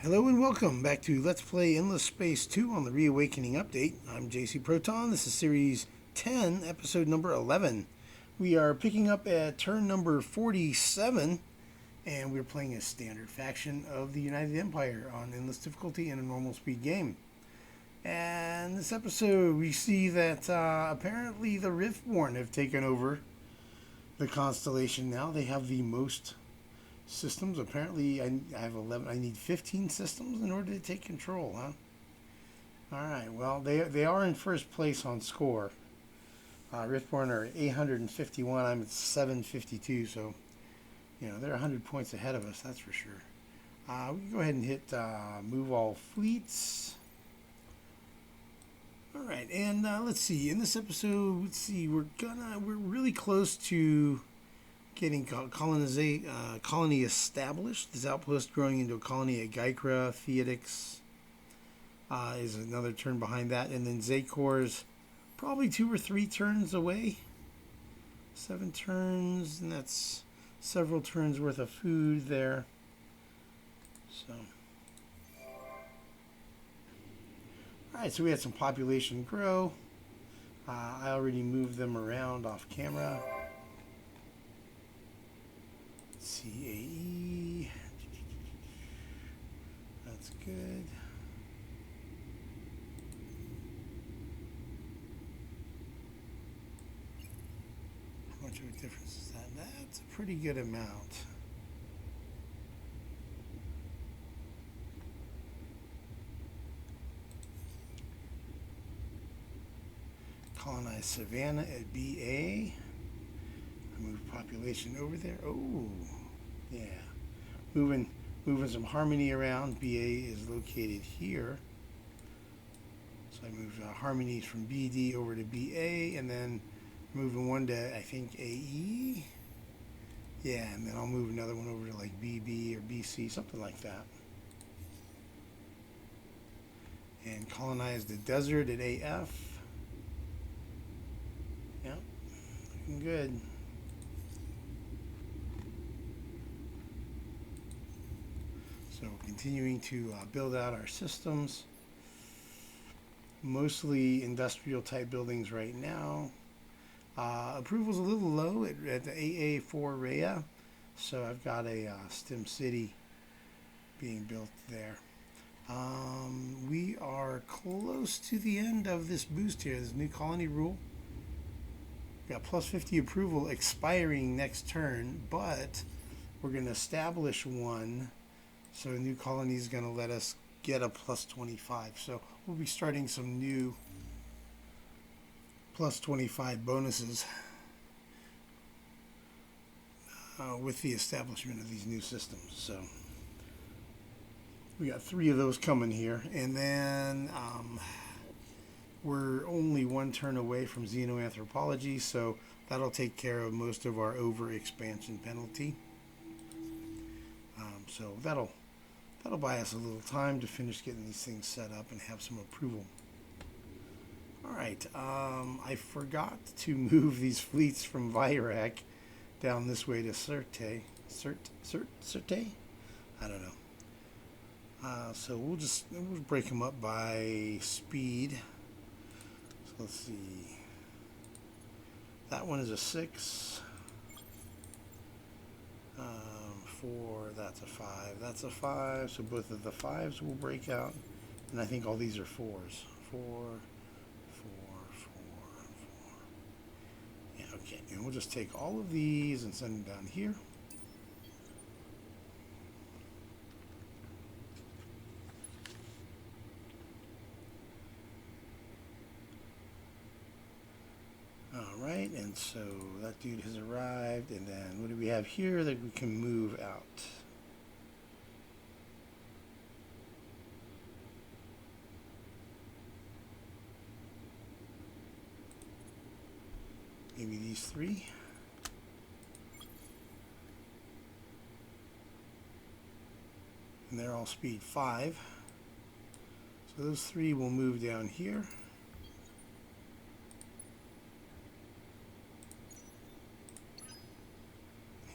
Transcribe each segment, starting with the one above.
Hello and welcome back to Let's Play Endless Space 2 on the Reawakening Update. I'm JC Proton. This is Series 10, Episode number 11. We are picking up at turn number 47, and we're playing a standard faction of the United Empire on Endless Difficulty in a normal speed game. And this episode, we see that apparently the Riftborn have taken over the constellation now. They have the most systems. Apparently, I have 11. I need 15 systems in order to take control, huh? All right. Well, they are in first place on score. Riftborn are 851. I'm at 752. So, they're 100 points ahead of us. That's for sure. We can go ahead and hit move all fleets. All right, and let's see. In this episode, we're really close to getting colony established. This outpost growing into a colony at Gykra. Theodix is another turn behind that. And then Zakor's probably 2 or 3 turns away. 7 turns, and that's several turns worth of food there. So, alright, so we had some population grow. I already moved them around off camera. CAE. That's good. How much of a difference is that? That's a pretty good amount. Colonize Savannah at BA. Move population over there. Oh, yeah. Moving some harmony around. BA is located here. So I moved harmonies from BD over to BA, and then moving one to, I think, AE. Yeah, and then I'll move another one over to like BB or BC, something like that. And colonize the desert at AF. Yep, looking good. So continuing to build out our systems, mostly industrial type buildings right now. Approval's a little low at the AA4 Rhea, so I've got a STEM city being built there. We are close to the end of this boost here, this new colony rule. We got plus 50 approval expiring next turn, but we're going to establish one. So a new colony is going to let us get a plus 25. So we'll be starting some new plus 25 bonuses with the establishment of these new systems. So we got 3 of those coming here. And then we're only 1 turn away from Xeno Anthropology. So that'll take care of most of our over-expansion penalty. So that'll buy us a little time to finish getting these things set up and have some approval. All right, I forgot to move these fleets from Virak down this way to Sirte. Sirte? I don't know. So we'll break them up by speed. So let's see. That one is a 6. 4, that's a 5, that's a 5, so both of the 5s will break out, and I think all these are 4s. 4, 4, 4, 4. Yeah, okay, and we'll just take all of these and send them down here. Alright, and so that dude has arrived, and then what do we have here that we can move out? Maybe these 3. And they're all speed 5. So those 3 will move down here.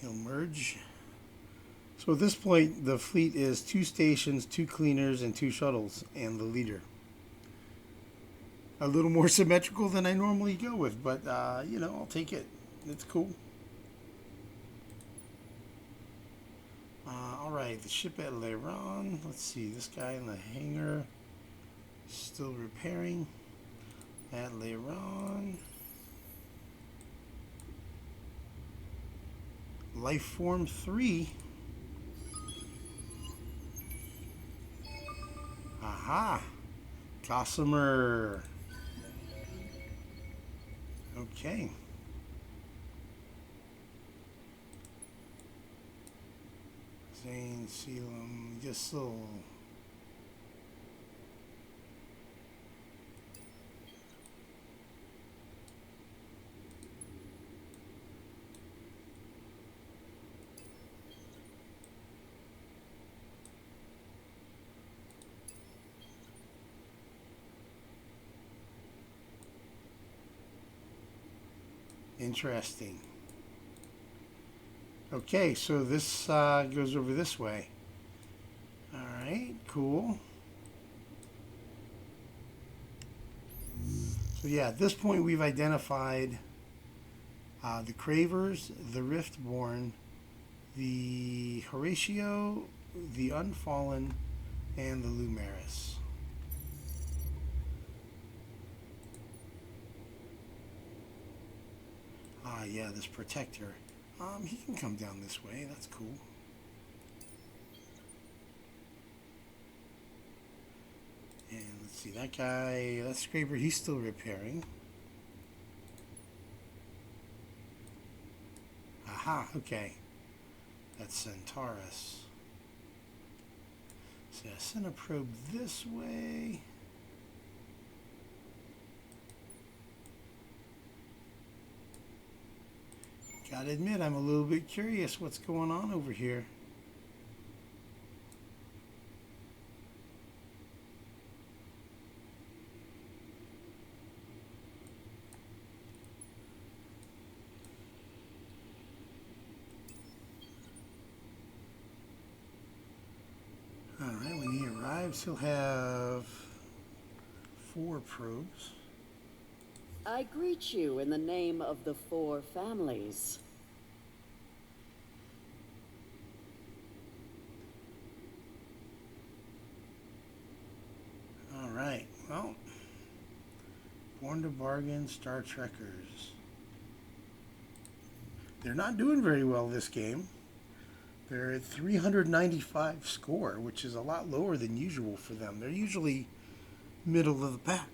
He'll merge. So at this point, the fleet is 2 stations, 2 cleaners, and 2 shuttles, and the leader. A little more symmetrical than I normally go with, but, you know, I'll take it. It's cool. Alright, the ship at Leiron. Let's see, this guy in the hangar still repairing. At Leiron. Lifeform 3. Aha! Gossamer. Okay. Zane, Selam, Yissel. Interesting. Okay, so this goes over this way. Alright, cool. So yeah, at this point we've identified the Cravers, the Riftborn, the Horatio, the Unfallen, and the Lumeris. Yeah, this Protector. He can come down this way. That's cool. And let's see, that guy, that Scraper, he's still repairing. Aha, okay. That's Centaurus. So I send a probe this way. Gotta admit, I'm a little bit curious what's going on over here. Alright, when he arrives, he'll have 4 probes. I greet you in the name of the 4 families. Alright, well, Born to Bargain, Star Trekkers. They're not doing very well this game. They're at 395 score, which is a lot lower than usual for them. They're usually middle of the pack.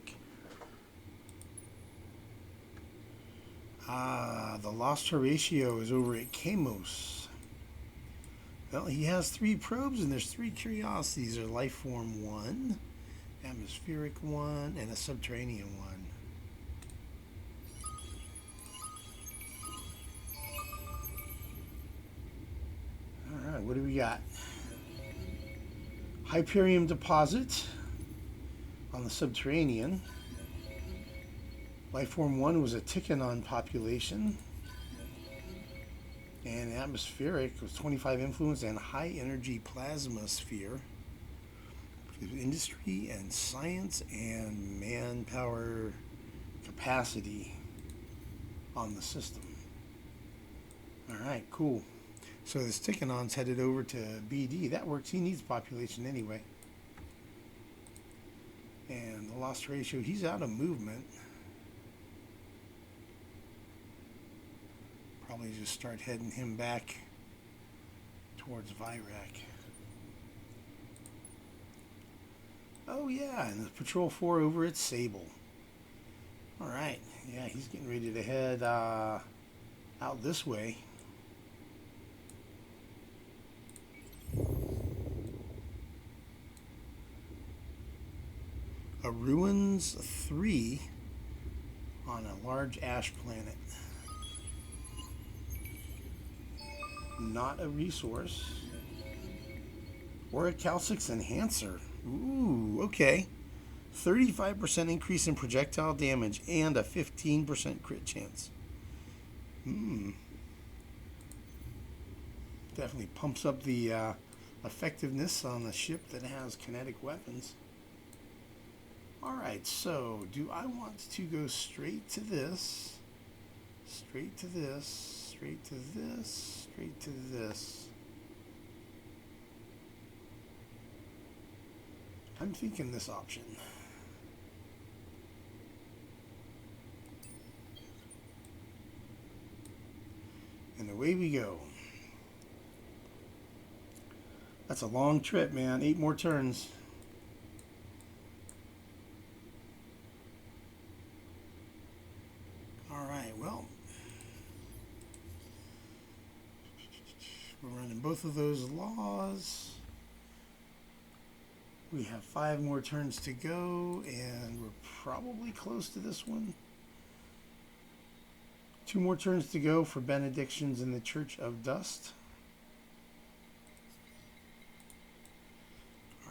The Lost Horatio is over at Kamos. Well, he has 3 probes and there's 3 curiosities. There's Lifeform 1, Atmospheric 1, and a Subterranean 1. Alright, what do we got? Hyperium Deposit on the Subterranean. Lifeform 1 was a Tikkanon population. And Atmospheric was 25 influence and high energy plasma sphere. Industry and science and manpower capacity on the system. Alright, cool. So this Tikkanon's headed over to BD. That works. He needs population anyway. And the Lost Ratio, he's out of movement. Probably just start heading him back towards Virac. Oh yeah, and the Patrol 4 over at Sable. Alright, yeah, he's getting ready to head out this way. A Ruins 3 on a large ash planet. Not a resource. Or a Cal-6 enhancer. Ooh, okay. 35% increase in projectile damage and a 15% crit chance. Doesn't Definitely pumps up the effectiveness on a ship that has kinetic weapons. Alright, so do I want to go straight to this, straight to this, straight to this, straight to this? I'm thinking this option. And away we go. That's a long trip, man. 8 more turns. Alright, well. We're running both of those laws. We have 5 more turns to go, and we're probably close to this one. 2 more turns to go for benedictions in the Church of Dust.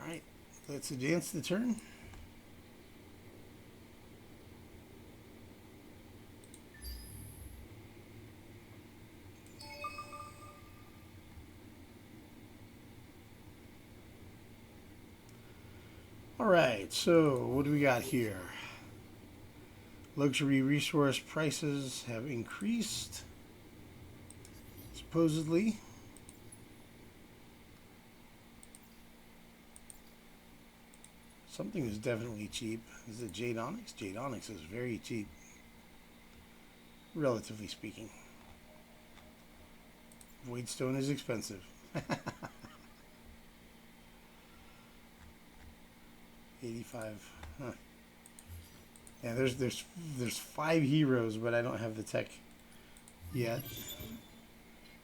Alright, let's advance the turn. Alright, so what do we got here? Luxury resource prices have increased, supposedly. Something is definitely cheap. Is it Jade Onyx? Jade Onyx is very cheap, relatively speaking. Voidstone is expensive. 85. Huh. Yeah, there's 5 heroes, but I don't have the tech yet.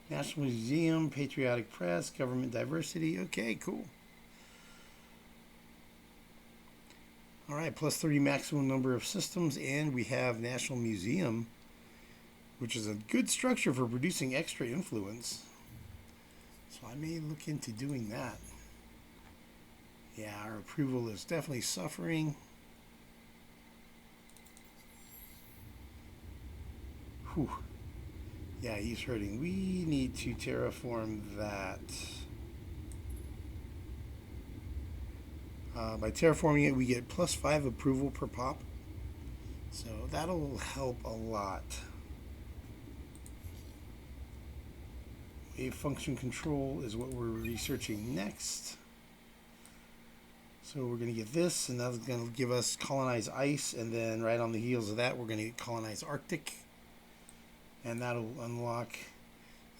National Museum, Patriotic Press, Government Diversity. Okay, cool. All right, plus 30 maximum number of systems, and we have National Museum, which is a good structure for producing extra influence. So I may look into doing that. Yeah, our approval is definitely suffering. Whew. Yeah, he's hurting. We need to terraform that. By terraforming it, we get plus 5 approval per pop. So that'll help a lot. Wave function control is what we're researching next. So we're going to get this, and that's going to give us colonize ice, and then right on the heels of that, we're going to get colonize Arctic. And that'll unlock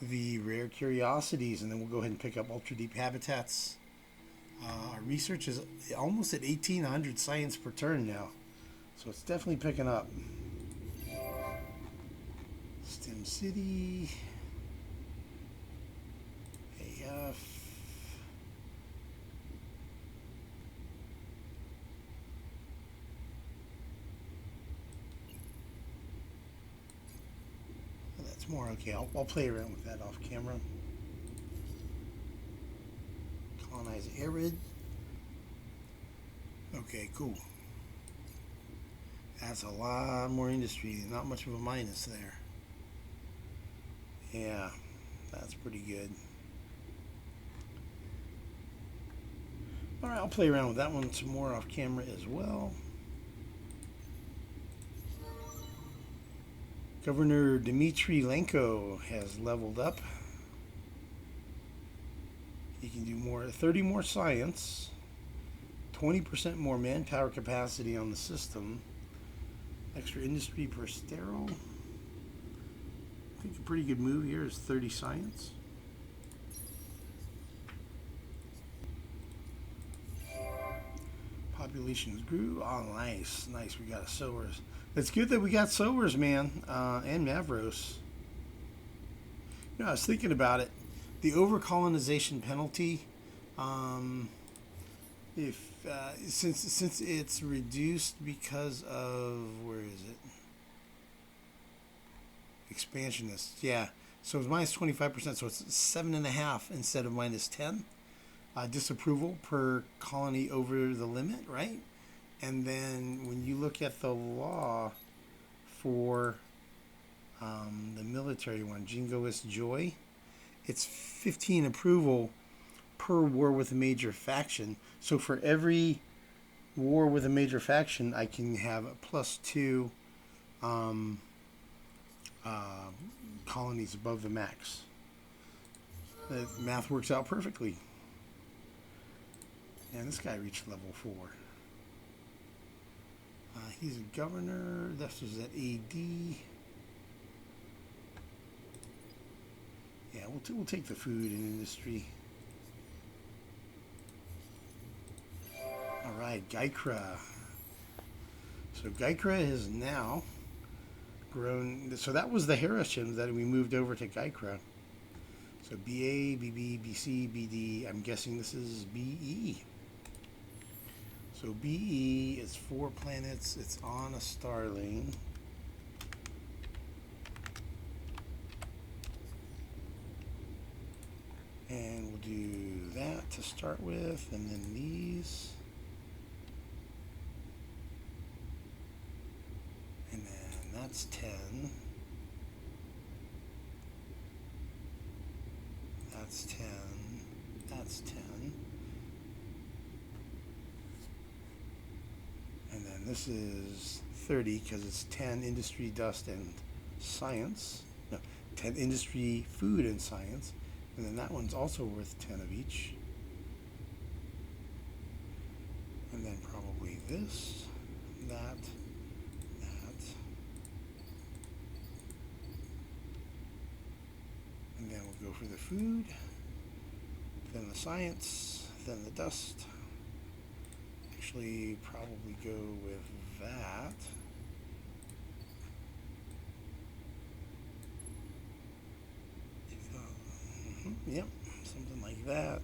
the rare curiosities, and then we'll go ahead and pick up ultra deep habitats. Our research is almost at 1,800 science per turn now, so it's definitely picking up. STEM City, AF. That's more okay. I'll play around with that off camera. Colonize Arid. Okay, cool. That's a lot more industry. Not much of a minus there. Yeah, that's pretty good. Alright, I'll play around with that one some more off camera as well. Governor Dmitry Lenko has leveled up. He can do more, 30 more science, 20% more manpower capacity on the system, extra industry per sterile. I think a pretty good move here is 30 science. Populations grew. Oh, nice. Nice. We got a sowers. It's good that we got sowers, man, and Mavros. You know, I was thinking about it. The overcolonization penalty, since it's reduced because of, where is it? Expansionists. Yeah. So it's minus 25%. So it's 7.5 instead of minus 10. Disapproval per colony over the limit, right? And then when you look at the law for the military one, Jingoist Joy, it's 15 approval per war with a major faction. So for every war with a major faction, I can have a +2 um, colonies above the max. The math works out perfectly. And this guy reached level 4. He's a governor. This was at AD. Yeah, we'll take the food and industry. All right, Gaikra. So Gaikra has now grown. So that was the Harishim that we moved over to Gaikra. So BA, BB, BC, BD. I'm guessing this is BE. So BE is 4 planets. It's on a star lane. And we'll do that to start with, and then these. And then that's 10. That's 10. That's 10. And then this is 30 because it's 10 industry, dust, and science. No, 10 industry, food, and science. And then that one's also worth 10 of each. And then probably this, that. And then we'll go for the food, then the science, then the dust. Actually, probably go with that. Yep, something like that.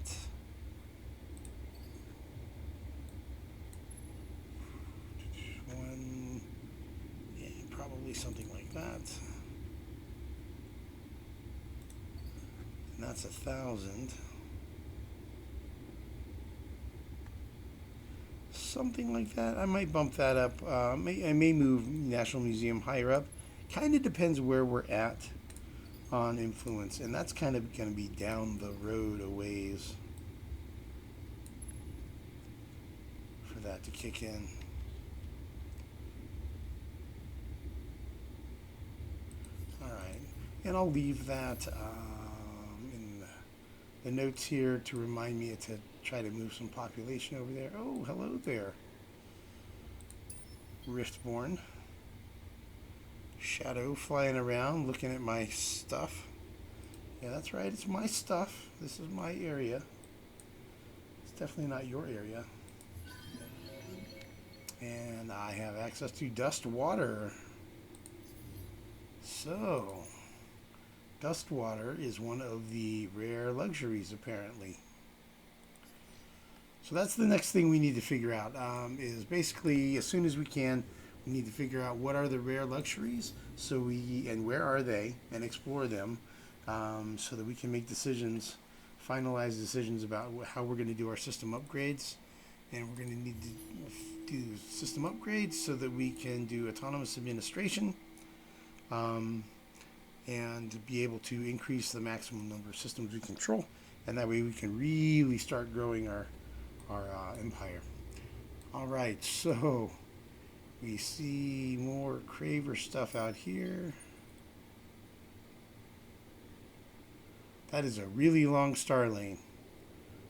One, yeah, probably something like that. And that's 1,000. Something like that. I might bump that up. I may move National Museum higher up. Kind of depends where we're at on influence, and that's kind of going to be down the road a ways for that to kick in. All right, and I'll leave that in the notes here to remind me to try to move some population over there. Oh, hello there, Riftborn. Shadow flying around looking at my stuff. Yeah, that's right, it's my stuff. This is my area. It's definitely not your area. And I have access to dust water. So, dust water is one of the rare luxuries apparently. So that's the next thing we need to figure out, is basically as soon as we can, we need to figure out what are the rare luxuries, and where are they, and explore them, so that we can make decisions, finalize decisions about how we're going to do our system upgrades. And we're going to need to do system upgrades so that we can do autonomous administration, and be able to increase the maximum number of systems we control. And that way we can really start growing our empire. All right, so we see more Craver stuff out here. That is a really long star lane.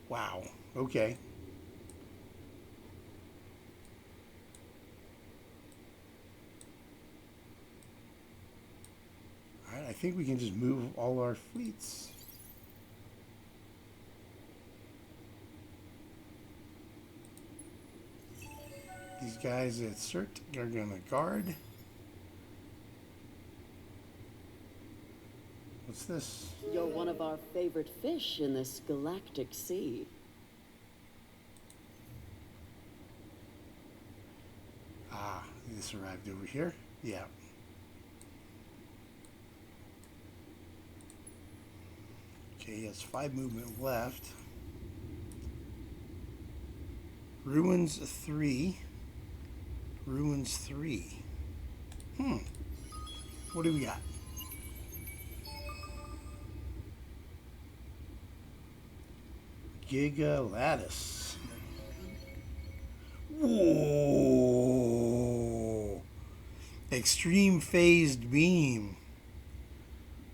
Wow. Okay. All right, I think we can just move all our fleets. These guys at CERT are going to guard. What's this? You're one of our favorite fish in this galactic sea. Ah, this arrived over here. Yeah. Okay, he has 5 movement left. Ruins 3. Ruins 3. What do we got? Giga Lattice. Whoa! Extreme phased beam.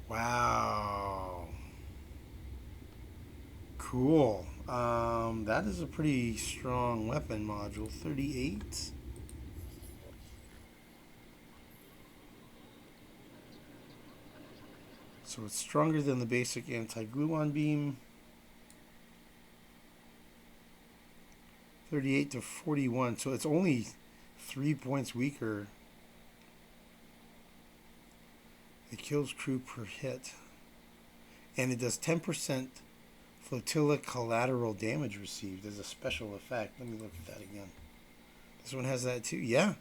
Wow. Cool. That is a pretty strong weapon module. 38. So it's stronger than the basic anti-gluon beam. 38 to 41. So it's only 3 points weaker. It kills crew per hit. And it does 10% flotilla collateral damage received as a special effect. Let me look at that again. This one has that too. Yeah.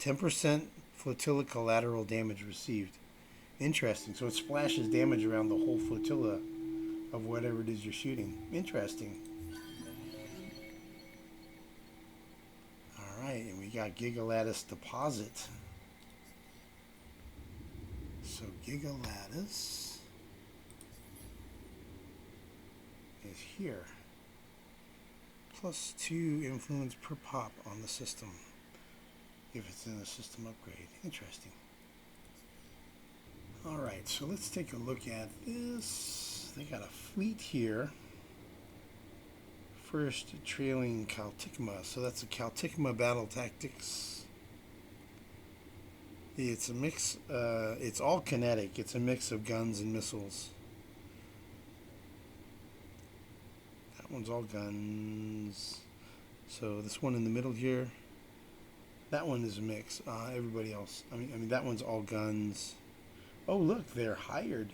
10% flotilla collateral damage received. Interesting. So it splashes damage around the whole flotilla of whatever it is you're shooting. Interesting. Alright, and we got Giga Lattice Deposit. So Giga Lattice is here. +2 influence per pop on the system. If it's in a system upgrade. Interesting. Alright, so let's take a look at this. They got a fleet here. First, trailing Calticma. So that's a Calticma Battle Tactics. It's a mix, it's all kinetic. It's a mix of guns and missiles. That one's all guns. So this one in the middle here, that one is a mix. Everybody else, I mean, that one's all guns. Oh, look, they're hired.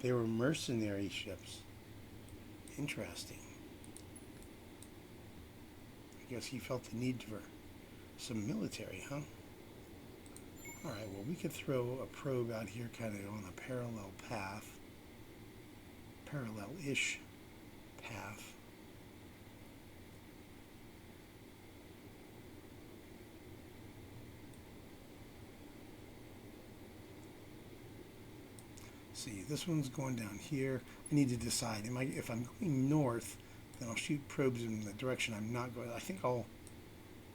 They were mercenary ships. Interesting. I guess he felt the need for some military, huh? Alright, well, we could throw a probe out here kind of on a parallel path. Parallel-ish path. See, this one's going down here. I need to decide, if I'm going north, then I'll shoot probes in the direction I'm not going. I think I'll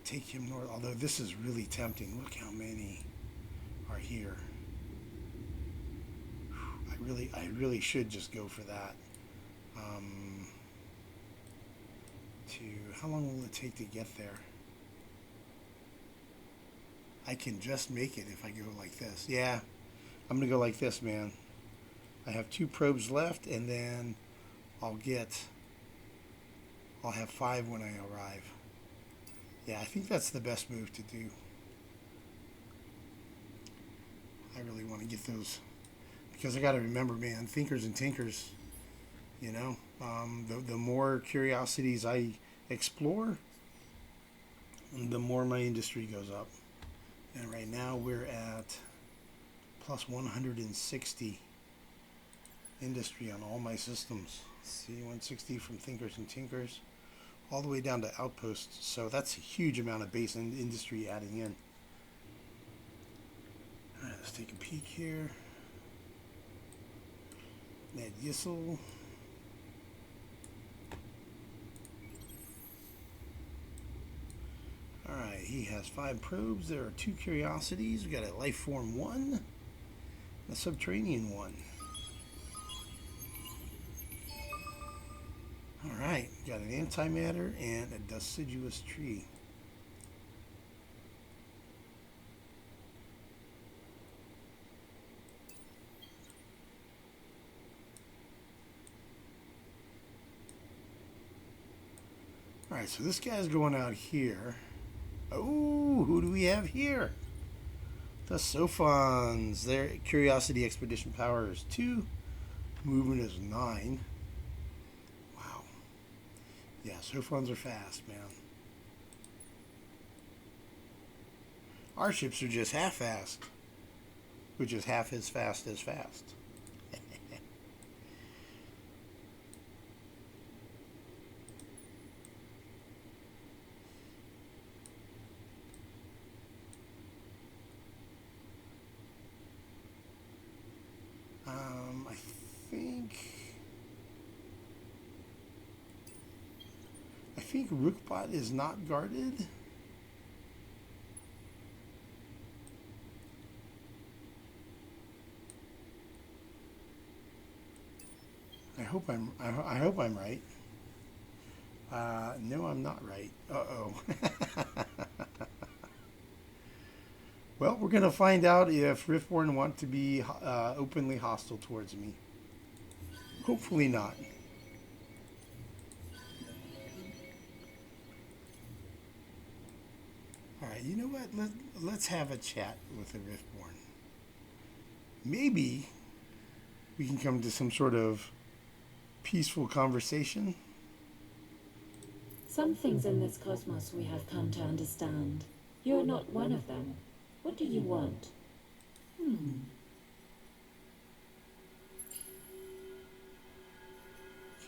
take him north, although this is really tempting. Look how many are here. I really should just go for that. How long will it take to get there? I can just make it if I go like this. Yeah, I'm gonna go like this, man. I have 2 probes left, and then I'll have 5 when I arrive. Yeah, I think that's the best move to do. I really want to get those, because I got to remember, man, thinkers and tinkers, you know, the more curiosities I explore, the more my industry goes up. And right now we're at plus 160 industry on all my systems. See, 160 from thinkers and tinkers all the way down to outposts. So that's a huge amount of base and industry adding in. All right, let's take a peek here. Ned Yissel. All right, he has 5 probes. There are 2 curiosities. We got a life form 1, and a subterranean 1. Alright, got an antimatter and a deciduous tree. Alright, so this guy's going out here. Oh, who do we have here? The Sophons. Their curiosity expedition power is 2. Movement is 9. Yeah, Sophons are fast, man. Our ships are just half fast, which is half as fast as fast. I think think Rookbot is not guarded. I hope I'm right. No, I'm not right. Uh-oh. Well, we're gonna find out if Riftborn want to be openly hostile towards me. Hopefully not. All right, you know what? Let's have a chat with the Riftborn. Maybe we can come to some sort of peaceful conversation. Some things in this cosmos we have come to understand. You are not one of them. What do you want?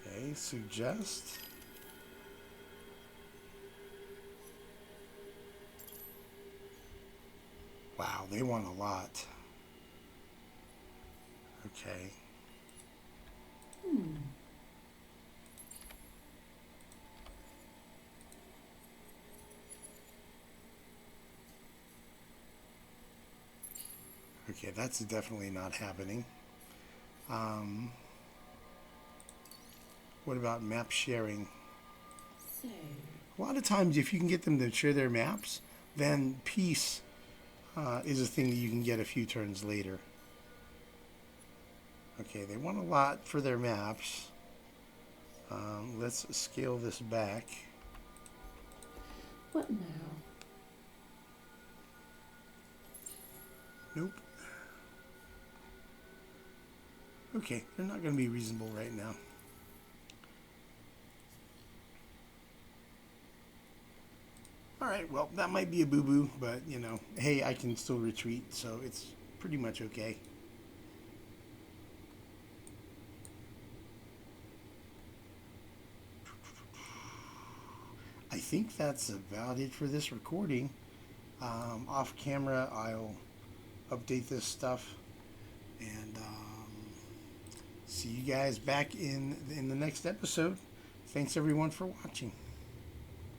Okay, suggest. Wow, they want a lot. Okay. Okay, that's definitely not happening. What about map sharing? So, A lot of times, if you can get them to share their maps, then peace is a thing that you can get a few turns later. Okay, they want a lot for their maps. Let's scale this back. what now? Nope. Okay, they're not going to be reasonable right now. Alright, well, that might be a boo-boo, but, you know, hey, I can still retreat, so it's pretty much okay. I think that's about it for this recording. Off camera, I'll update this stuff, and see you guys back in the next episode. Thanks everyone for watching.